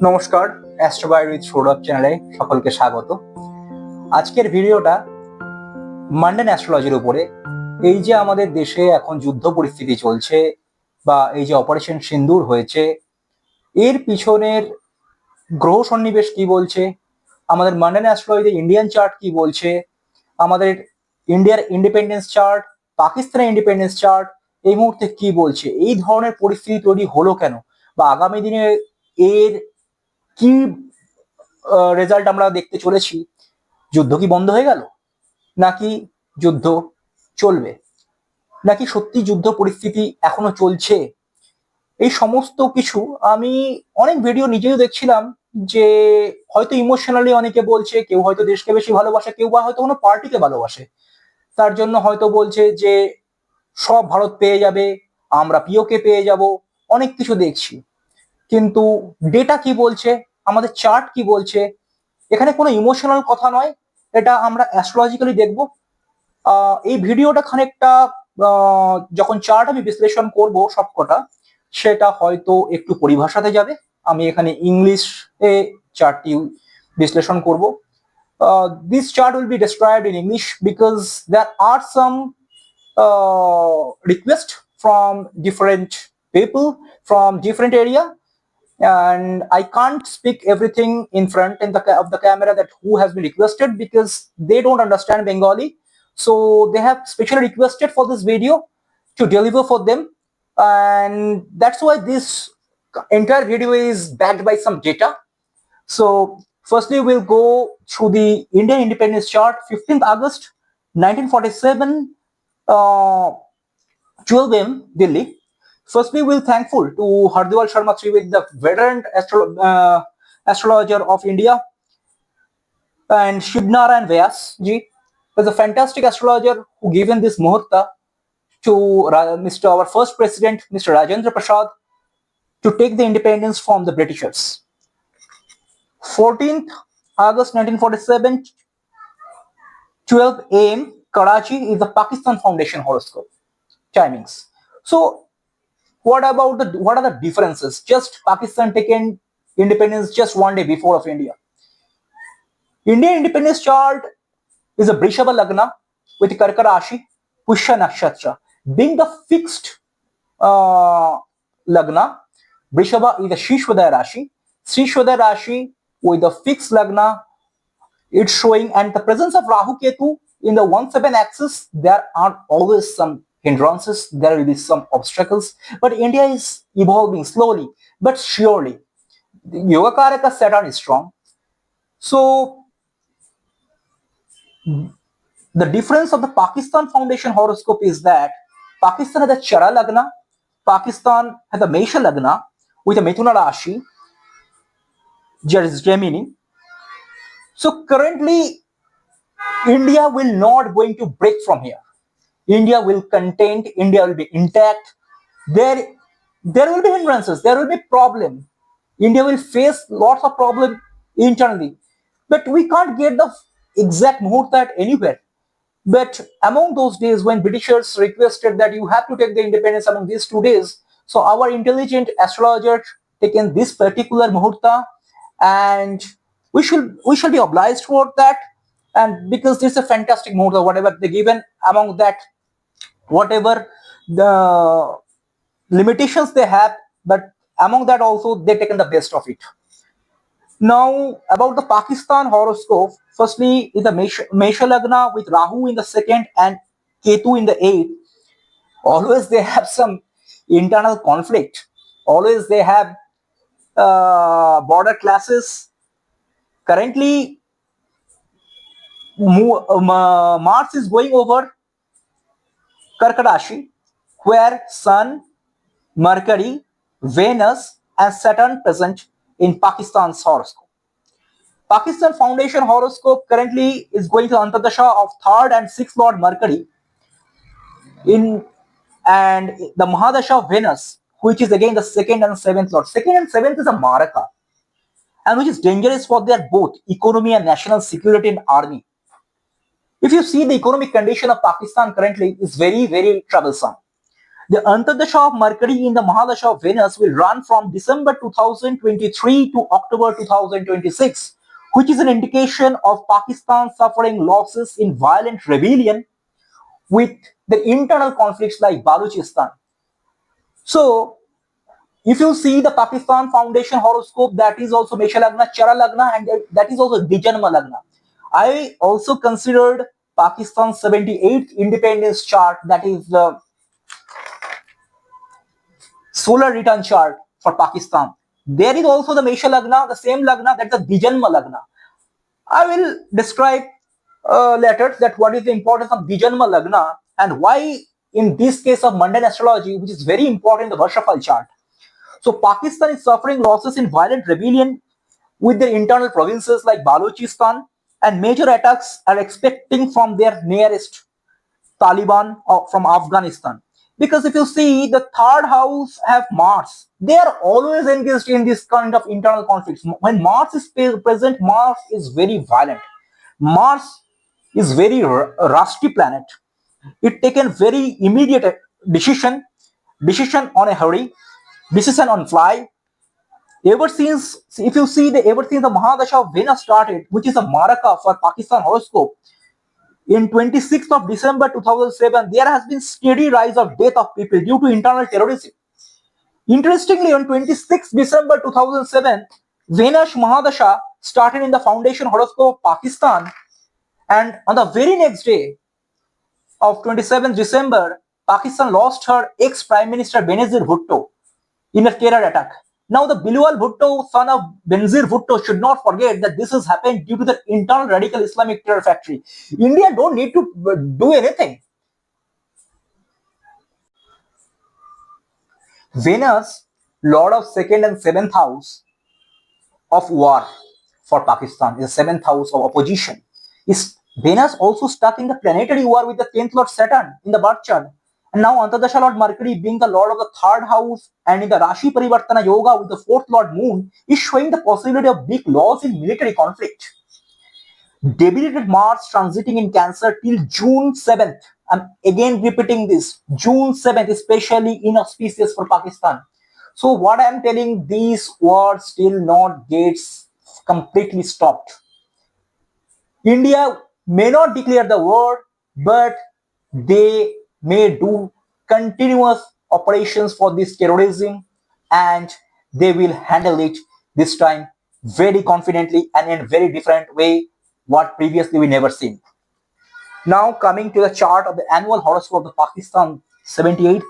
নমস্কার, astro with Sourav চ্যানেলে সকলকে স্বাগত। আজকের ভিডিওটা মান্ডান অ্যাস্ট্রোলজির উপরে। এই যে আমাদের দেশে এখন যুদ্ধ পরিস্থিতি চলছে বা এই যে অপারেশন সিন্দুর হয়েছে, এর পিছনের গ্রহ সন্নিবেশ কি বলছে, আমাদের মান্ডান অ্যাস্ট্রোলজিতে ইন্ডিয়ান চার্ট কি বলছে, আমাদের ইন্ডিয়ার ইন্ডিপেন্ডেন্স চার্ট, পাকিস্তানের ইন্ডিপেন্ডেন্স চার্ট এই মুহূর্তে কি বলছে, এই ধরনের পরিস্থিতি তৈরি হলো কেন, বা আগামী দিনে এর কি রেজাল্ট আমরা দেখতে চলেছি। যুদ্ধ কি বন্ধ হয়ে গেল, নাকি যুদ্ধ চলবে, নাকি সত্যি যুদ্ধ পরিস্থিতি এখনো চলছে? এই সমস্ত কিছু আমি অনেক ভিডিও নিজেও দেখছিলাম, যে হয়তো ইমোশনালি অনেকে বলছে, কেউ হয়তো দেশকে বেশি ভালোবাসে, কেউ বা হয়তো কোনো পার্টিকে ভালোবাসে, তার জন্য হয়তো বলছে যে সব ভারত পেয়ে যাবে, আমরা পিওকে পেয়ে যাব, অনেক কিছু দেখছি। কিন্তু ডেটা কি বলছে, আমাদের চার্ট কি বলছে, এখানে কোনো ইমোশনাল কথা নয়, এটা আমরা অ্যাস্ট্রোলজিক্যালি দেখব। এই ভিডিওটা খানিকটা যখন চার্ট আমি বিশ্লেষণ করব সবকটা, সেটা হয়তো একটু পরিভাষাতে যাবে। আমি এখানে ইংলিশে চার্টটি বিশ্লেষণ করব। This chart will be described in English because there are some requests from different people from different area, and I can't speak everything in front of the camera that who has been requested, because they don't understand Bengali, so they have specially requested for this video to deliver for them, and that's why this entire video is backed by some data. So firstly we'll go through the Indian independence chart, 15th August 1947, 12 a.m. Delhi. Firstly, we're thankful to Hardival Sharma Trivedhi, the veteran astrologer of India, and Shibnarayan Vyas ji is a fantastic astrologer who given this muhurta to Mr. our first president, Mr. Rajendra Prasad, to take the independence from the Britishers. 14th August 1947, 12 a.m. Karachi is the Pakistan Foundation horoscope timings. So what are the differences? Just Pakistan taken independence just one day before of India. Indian independence chart is a Brishabha Lagna with Karka Rashi, Pushya Nakshatra. Being the fixed Lagna, Brishabha is a Shishwadaya Rashi. Shishwadaya Rashi with the fixed Lagna, it's showing, and the presence of Rahu Ketu in the 1-7 axis, there are always some hindrances, there will be some obstacles, but India is evolving slowly but surely. The Yogakaraka Saturn is strong. So the difference of the Pakistan Foundation horoscope is that Pakistan has a Chara Lagna, Pakistan has a Mesha Lagna with a Mithuna Rashi, there is Gemini. So currently India will not going to break from here. India will contain, India will be intact. There will be hindrances, there will be problem. India will face lots of problem internally, but we can't get the exact muhurta at anywhere. But among those days when Britishers requested that you have to take the independence among these 2 days, so our intelligent astrologer taken this particular muhurta, and we shall be obliged for that. And because this is a fantastic muhurta, whatever they given, among that, whatever the limitations they have, but among that also they taken the best of it. Now about the Pakistan horoscope, firstly is the Mesha Lagna with Rahu in the 2nd and Ketu in the 8th. Always they have some internal conflict, always they have border classes. Currently Mars is going over Karka Rashi, where Sun, Mercury, Venus and Saturn present in Pakistan's horoscope. Pakistan Foundation horoscope currently is going to Antardasha of 3rd and 6th Lord Mercury in, and the Mahadasha of Venus, which is again the 2nd and 7th Lord. 2nd and 7th is a Maraka, and which is dangerous for their both economy and national security and army. If you see the economic condition of Pakistan currently is very, very troublesome. The Antardasha of Mercury in the Mahadasha of Venus will run from December 2023 to October 2026, which is an indication of Pakistan suffering losses in violent rebellion with the internal conflicts like Balochistan. So, if you see the Pakistan Foundation horoscope, that is also Mesha Lagna, Chara Lagna, and that is also Dijanma Lagna. I also considered Pakistan's 78th independence chart, that is the solar return chart for Pakistan. There is also the Mesha Lagna, the same Lagna, that's the Dijanma Lagna. I will describe later that what is the importance of Dijanma Lagna and why in this case of mundane astrology, which is very important in the Varshafal chart. So Pakistan is suffering losses in violent rebellion with their internal provinces like Balochistan, and major attacks are expecting from their nearest Taliban or from Afghanistan. Because if you see the third house have Mars, they are always engaged in this kind of internal conflicts. When Mars is present, Mars is very violent. Mars is very rusty planet. It taken very immediate decision on a hurry, decision on fly. Ever since, if you see ever since the Mahadasha of Venus started, which is a Maraka for Pakistan horoscope, in 26th of December 2007, there has been steady rise of death of people due to internal terrorism. Interestingly, on 26th December 2007, Venus Mahadasha started in the foundation horoscope of Pakistan, and on the very next day of 27th December, Pakistan lost her ex-Prime Minister Benazir Bhutto in a terror attack. Now, the Bilwal Bhutto, son of Benazir Bhutto, should not forget that this has happened due to the internal radical Islamic terror factory. India don't need to do anything. Venus, Lord of second and seventh house of war for Pakistan, is the seventh house of opposition. Is Venus also stuck in the planetary war with the 10th Lord Saturn in the birth chart? And now Antardasha Lord Mercury, being the Lord of the third house and in the Rashi Parivartana Yoga with the fourth Lord Moon, is showing the possibility of big loss in military conflict. Debilitated Mars transiting in Cancer till June 7th. I'm again repeating this. June 7th, especially inauspicious for Pakistan. So what I'm telling, these wars still not gets completely stopped. India may not declare the war, but they may do continuous operations for this terrorism, and they will handle it this time very confidently and in a very different way what previously we never seen. Now coming to the chart of the annual horoscope of the Pakistan 78th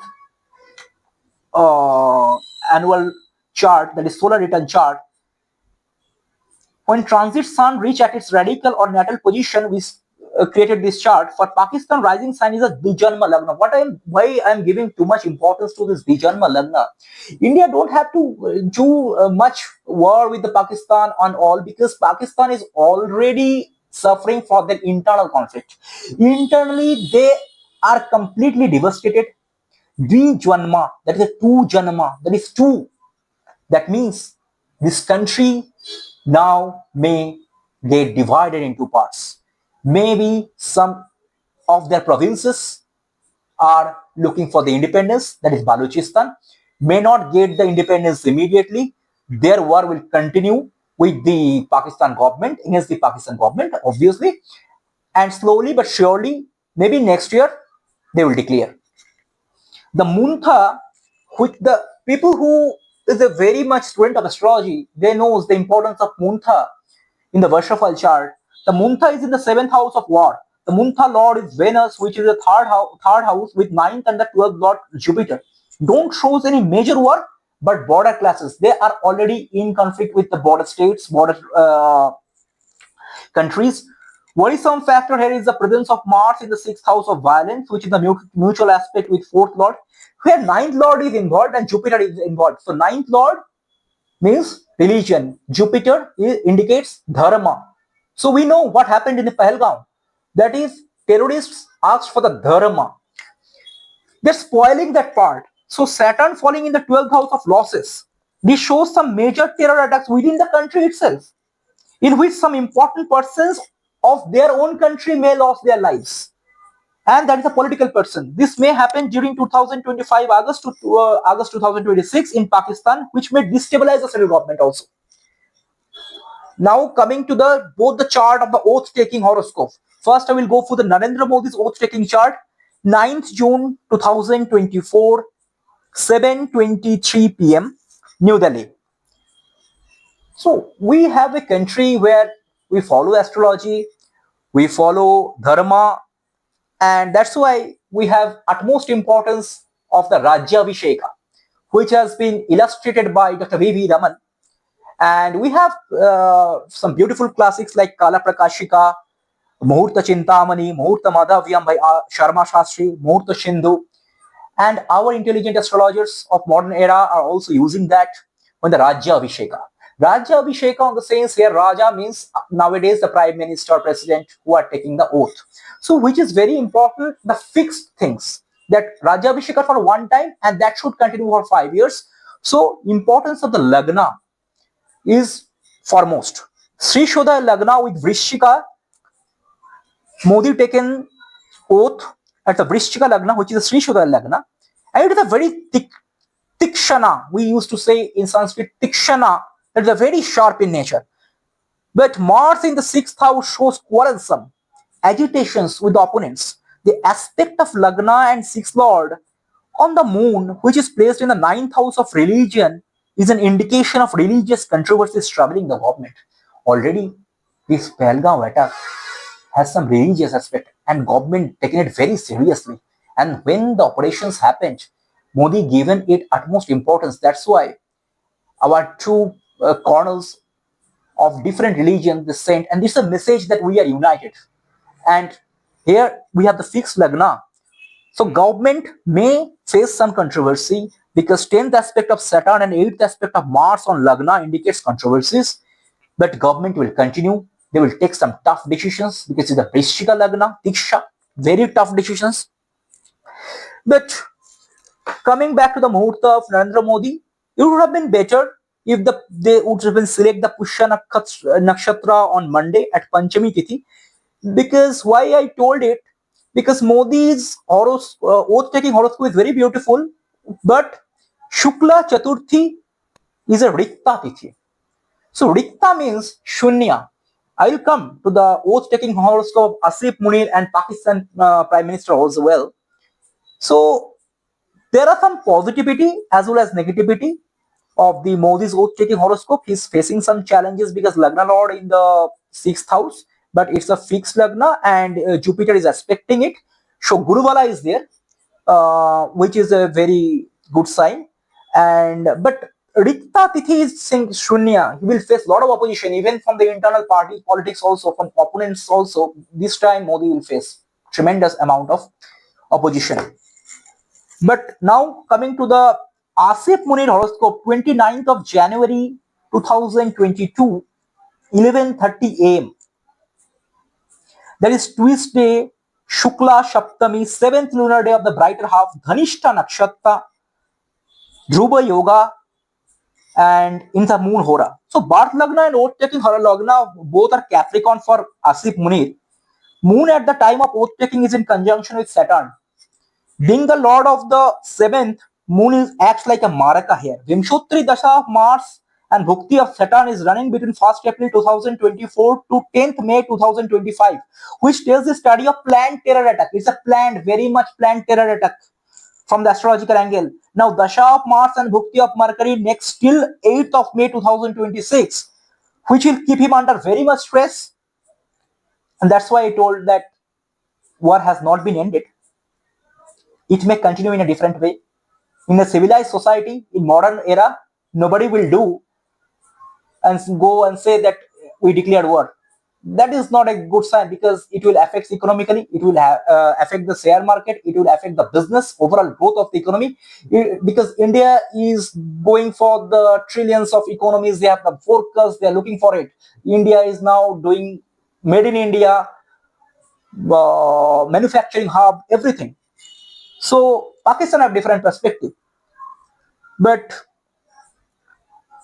annual chart, that is solar return chart. When transit sun reach at its radical or natal position, we created this chart. For Pakistan, rising sign is a Dijanma Lagna. Why I'm giving too much importance to this Dijanma Lagna? India don't have to do much war with the Pakistan on all, because Pakistan is already suffering for their internal conflict. Internally, they are completely devastated. Dvijanma, that is a two janma, that is two. That means this country now may get divided into parts. Maybe some of their provinces are looking for the independence, that is Balochistan, may not get the independence immediately. Their war will continue with the Pakistan government, against the Pakistan government, obviously, and slowly but surely, maybe next year, they will declare. The Muntha, which the people who is a very much student of astrology, they knows the importance of Muntha in the Varshafal chart. The Muntha is in the 7th house of war. The Muntha lord is Venus, which is the third house with 9th and the 12th lord Jupiter. Don't shows any major war, but border classes. They are already in conflict with the border states, border countries. Worrisome factor here is the presence of Mars in the 6th house of violence, which is the mutual aspect with 4th lord, where 9th lord is involved and Jupiter is involved. So 9th lord means religion. Jupiter indicates dharma. So we know what happened in the Pahalgam. That is, terrorists asked for the dharma. They're spoiling that part. So Saturn falling in the 12th house of losses. This shows some major terror attacks within the country itself, in which some important persons of their own country may lose their lives. and that is a political person. This may happen during 2025 August to August 2026 in Pakistan, which may destabilize the central government also. Now coming to the both the chart of the oath-taking horoscope. First, I will go for the Narendra Modi's oath-taking chart. 9th June 2024, 7:23 p.m. New Delhi. So we have a country where we follow astrology, we follow dharma, and that's why we have utmost importance of the Rajyabhisheka, which has been illustrated by Dr. V.V. Raman. And we have some beautiful classics like Kala Prakashika, Muhurta Chintamani, Muhurta Madhavyam by Sharma Shastri, Muhurta Shindu. And our intelligent astrologers of modern era are also using that when the Rajya Abhisheka. Rajya Abhisheka on the sense here, Raja means nowadays the Prime Minister, President who are taking the oath. So which is very important, the fixed things that Rajya Abhisheka for one time and that should continue for 5 years. So importance of the Lagna is foremost. Sri Shodha Lagna with Vrishchika, Modi taken oath at the Vrishchika Lagna, which is a Sri Shodha Lagna, and it is a very tikshana. We used to say in Sanskrit tikshana, that is a very sharp in nature. But Mars in the 6th house shows quarrelsome, agitations with the opponents. The aspect of Lagna and 6th Lord on the moon, which is placed in the 9th house of religion, is an indication of religious controversies troubling the government. Already, this Pahalgam attack has some religious aspect and government taking it very seriously. And when the operations happened, Modi given it utmost importance. That's why our two colonels of different religions they sent, and this is a message that we are united. And here we have the fixed Lagna. So government may face some controversy because 10th aspect of Saturn and 8th aspect of Mars on Lagna indicates controversies, but government will continue. They will take some tough decisions because it's the Vrishchika Lagna, Diksha, very tough decisions. But coming back to the Muhurta of Narendra Modi, it would have been better if they would have been select the Pushya Nakshatra on Monday at Panchami Tithi. Because why I told it? Because Modi's oath-taking horoscope is very beautiful, but Shukla Chaturthi is a Rikta Tithi. So Rikta means Shunya. I will come to the oath-taking horoscope of Asif Munir and Pakistan Prime Minister as well. So there are some positivity as well as negativity of the Modi's oath-taking horoscope. He's facing some challenges because Lagna Lord in the 6th house, but it's a fixed Lagna and Jupiter is aspecting it. So Guruvala is there, which is a very good sign. And but Rikta Tithi is saying Shunya. He will face a lot of opposition, even from the internal party politics, also from opponents. Also, this time Modi will face tremendous amount of opposition. But now coming to the Asif Munir horoscope, 29th of January 2022, 11:30 a.m. That is Tuesday, Shukla Shaptami, 7th lunar day of the brighter half, Dhanishta Nakshatra, Dhruva Yoga, and in the moon Hora. So Bharth Lagna and oath-taking Lagna both are Capricorn for Asif Munir. Moon at the time of oath-taking is in conjunction with Saturn. Being the lord of the 7th, moon acts like a maraka here. Vimshotri Dasha of Mars and Bhukti of Saturn is running between 1st April 2024 to 10th May 2025, which tells the study of planned terror attack. It's a planned, very much planned terror attack from the astrological angle. Now, Dasha of Mars and Bhukti of Mercury next till 8th of May 2026, which will keep him under very much stress. And that's why I told that war has not been ended. It may continue in a different way. In a civilized society, in modern era, nobody will do and go and say that we declared war. That is not a good sign because it will affect economically, it will affect the share market, it will affect the business, overall growth of the economy. Because India is going for the trillions of economies, they have the forecast, they are looking for it. India is now doing made in India, manufacturing hub, everything. So Pakistan have different perspective, but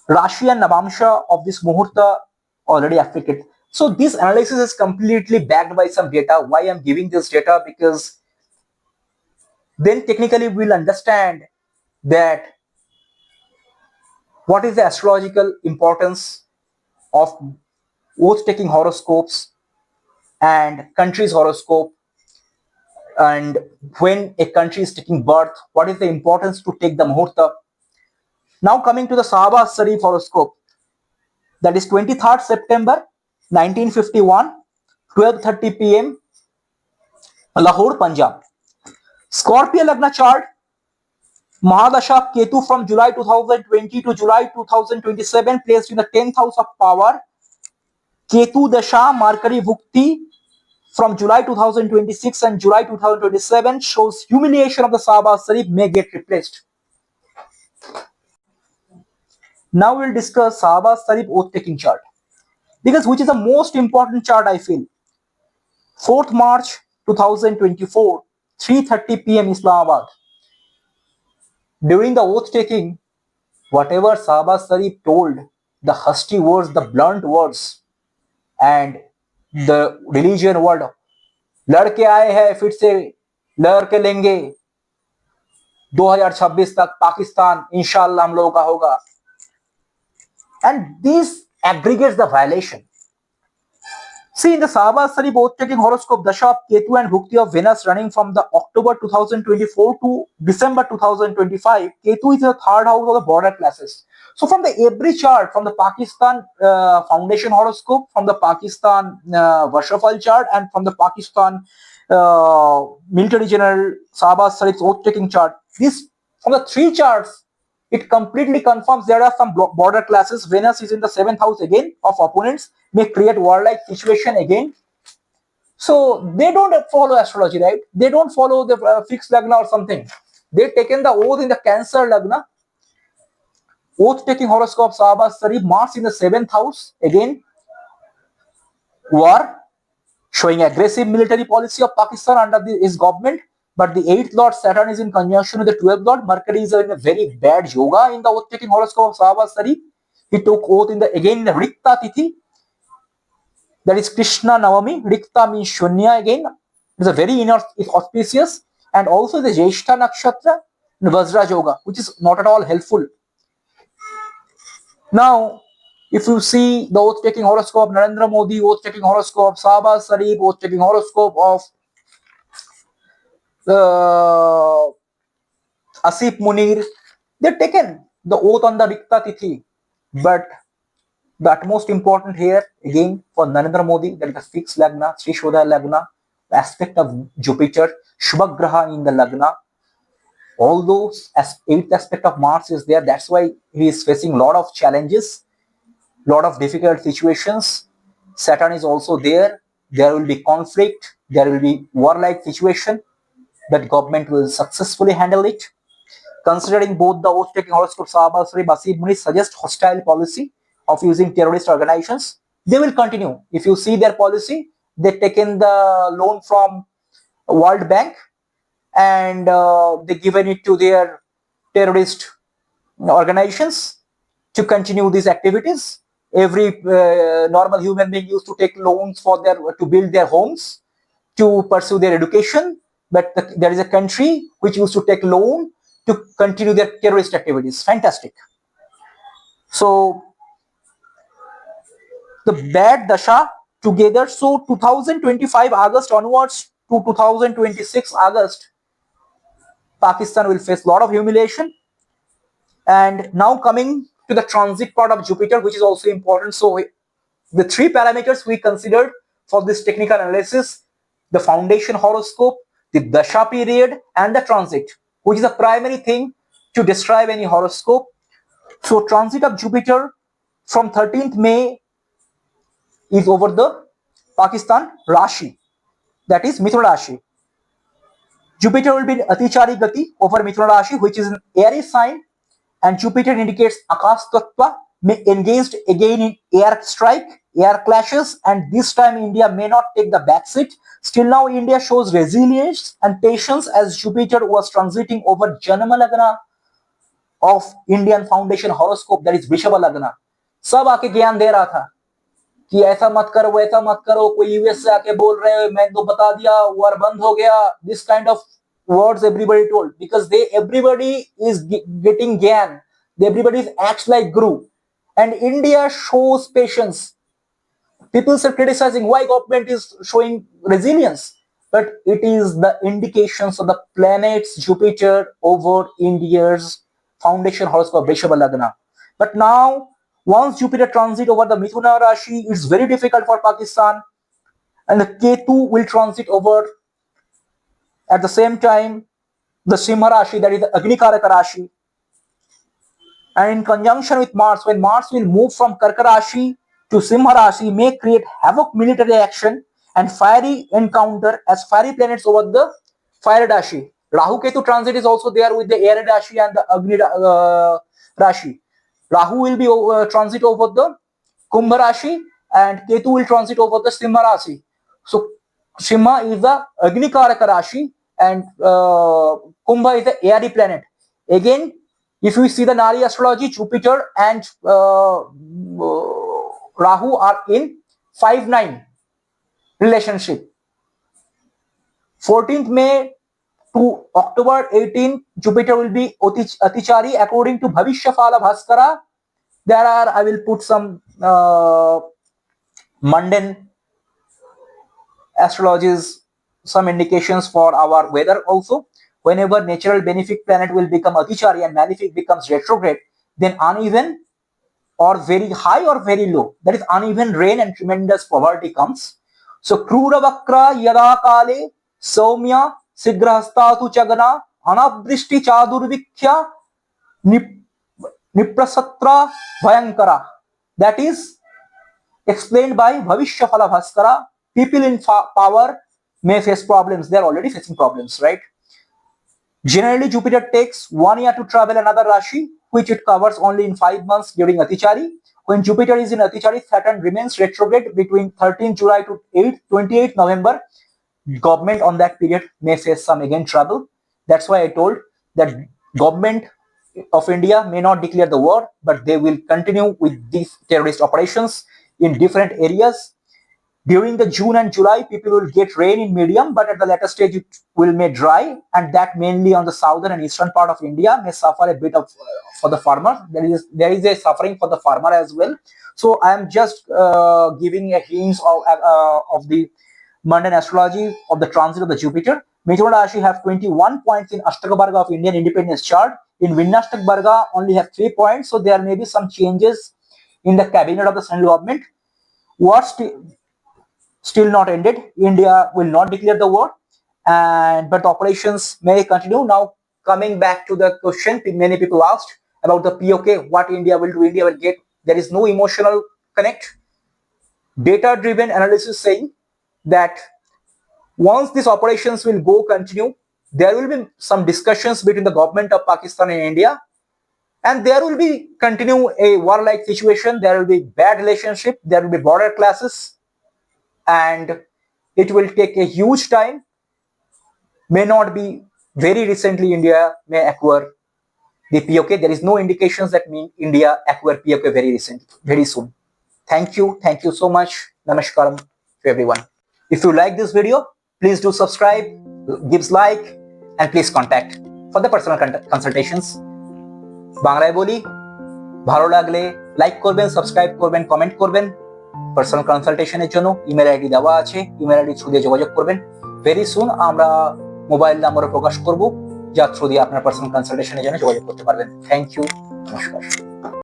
Rashi and Navamsha of this Muhurta already affected. So this analysis is completely backed by some data. Why I'm giving this data? Because Then technically we'll understand that what is the astrological importance of oath-taking horoscopes and country's horoscope, and when a country is taking birth, what is the importance to take the muhurta. Now coming to the Sahaba Sharif horoscope, that is 23rd September 1951, 12:30 p.m. Lahore, Punjab. Scorpio Lagna chart, Mahadasha Ketu from July 2020 to July 2027 placed in the 10th house of power. Ketu Dasha Mercury Bhukti from July 2026 and July 2027 shows humiliation of the Sahaba Sharif may get replaced. Now we'll discuss Sahaba Sharif oath taking chart, because which is the most important chart I feel. 4th March 2024, 3:30 p.m. Islamabad. During the oath taking, whatever Sahaba Sharif told, the husky words, the blunt words, and the religion word, लड़के आए हैं फिर से लड़के लेंगे 2026 तक पाकिस्तान इंशाल्लाह हम लोगों का होगा, and this aggregates the violation. See, in the Sahaba Sharif oath-taking horoscope, Dasha of Ketu and Bhukti of Venus running from the October 2024 to December 2025. Ketu is the third house of the border classes. So from the every chart, from the Pakistan Foundation horoscope, from the Pakistan Varshafal chart, and from the Pakistan Military General Sahaba Sharif oath-taking chart, this from the three charts, it completely confirms there are some border classes. Venus is in the 7th house again of opponents, may create warlike situation again. So they don't follow astrology, right? They don't follow the fixed lagna or something. They taken the oath in the Cancer lagna. Oath taking horoscope Sahaba Sharif, Mars in the 7th house again. War, showing aggressive military policy of Pakistan under his government. But the 8th Lord Saturn is in conjunction with the 12th Lord. Mercury is in a very bad yoga in the oath-taking horoscope of Sahaba Sharif. He took oath in the Rikta Tithi. That is Krishna Navami. Rikta means Shunya again. It is a very inauspicious. And also the Jyeshta Nakshatra and Vajra Yoga, which is not at all helpful. Now, if you see the oath-taking horoscope, Narendra Modi, oath-taking horoscope, Sahaba Sharif, oath-taking horoscope of Asif Munir, they've taken the oath on the Rikta Tithi. But the utmost important here, again, for Narendra Modi, that is the fixed Lagna, Sri Shodha Lagna, the aspect of Jupiter, Shubhagraha in the Lagna. Although 8th aspect of Mars is there, that's why he is facing a lot of challenges, lot of difficult situations. Saturn is also there. There will be conflict, there will be warlike situation, but government will successfully handle it. Considering both the oath-taking horoscope Sahaba Sharif, Asif Munir suggest hostile policy of using terrorist organizations. They will continue. If you see their policy, they've taken the loan from World Bank and they given it to their terrorist organizations to continue these activities. Every normal human being used to take loans for to build their homes, to pursue their education, but there is a country which used to take loan to continue their terrorist activities. Fantastic. So the bad dasha together, so 2025 August onwards to 2026 August, Pakistan will face a lot of humiliation. And now coming to the transit part of Jupiter, which is also important. So the three parameters we considered for this technical analysis: the foundation horoscope, the dasha period, and the transit, which is the primary thing to describe any horoscope. So transit of Jupiter from 13th May is over the Pakistan Rashi, that is Mithuna Rashi. Jupiter will be in Atichari Gati over Mithuna Rashi, which is an Aries sign, and Jupiter indicates Akash Tattva, may engaged again in air strike, air clashes, and this time India may not take the back seat. Still now India shows resilience and patience as Jupiter was transiting over Janama Lagna of Indian Foundation horoscope, that is Vrishabha Lagna. सब आके ज्ञान दे रहा था कि ऐसा मत करो वैसा मत करो, कोई यूएस से आके बोल रहे हो, मैं तो बता दिया, वार बंद हो गया, this kind of words everybody told, because everybody is getting gyan, everybody acts like guru, and India shows patience. People are criticizing why government is showing resilience, but it is the indications of the planets Jupiter over India's foundation horoscope Vrishabha Lagna. But now, once Jupiter transit over the Mithuna Rashi, it's very difficult for Pakistan, and the Ketu will transit over at the same time the Simha Rashi, that is the Agni Karaka Rashi, and in conjunction with Mars, when Mars will move from Karka Rashi to Simha Rashi, may create havoc, military action, and fiery encounter as fiery planets over the fire Rashi. Rahu Ketu transit is also there with the air Rashi and the Agni Rashi. Rahu will be transit over the Kumbha Rashi, and Ketu will transit over the Simha Rashi. So Simha is the Agni Karaka Rashi, and Kumbha is the airy planet. Again, if you see the Nari astrology, Jupiter and Rahu are in 5-9 relationship. 14th May to October 18th, Jupiter will be Atichari according to Bhavishya Phala Bhaskara. There are, I will put some mundane astrologies, some indications for our weather also. Whenever natural benefic planet will become Atichari and malefic becomes retrograde, then uneven or very high or very low, that is uneven rain and tremendous poverty comes. So Krura Vakra Yada Kale Soumya Sigrahastatu Chagana Anabrishti Chadurvikhya Niprasatra Bhayankara. That is explained by Bhavishya Phala Bhaskara. People in power may face problems. They are already facing problems, right? Generally, Jupiter takes 1 year to travel another Rashi, which it covers only in 5 months during Atichari. When Jupiter is in Atichari, Saturn remains retrograde between 13 July to 28 November. Government on that period may face some again trouble. That's why I told that government of India may not declare the war, but they will continue with these terrorist operations in different areas. During the June and July, people will get rain in medium, but at the later stage it will may dry, and that mainly on the southern and eastern part of India may suffer a bit of for the farmer. There is a suffering for the farmer as well. So I am just giving a hint of the mundane astrology of the transit of the Jupiter. Mithuna Rashi have 21 points in Ashtaka Varga of Indian independence chart. In Vinyastak Varga only have 3 points. So there may be some changes in the cabinet of the central government. What still not ended. India will not declare the war, but the operations may continue. Now, coming back to the question many people asked about the POK, what India will do. India will get, there is no emotional connect. Data-driven analysis saying that once these operations will go continue, there will be some discussions between the government of Pakistan and India, and there will be continue a war-like situation. There will be bad relationship. There will be border clashes. And it will take a huge time. May not be very recently India may acquire the POK. There is no indications that mean India acquire POK very soon. Thank you so much. Namaskaram to everyone. If you like this video, please do subscribe, gives like, and please contact for the personal consultations. বাংলায় বলি, ভালো লাগলে like করবেন, subscribe করবেন, comment করবেন। Personal কনসালটেশনের জন্য email ID দেওয়া আছে, ইমেল আইডি থ্রু দিয়ে যোগাযোগ করবেন। ভেরি সুন আমরা মোবাইল নাম্বারও প্রকাশ করব, যার থ্রু দিয়ে আপনার পার্সোনাল কনসালটেশনের জন্য যোগাযোগ করতে পারবেন। থ্যাংক ইউ, নমস্কার।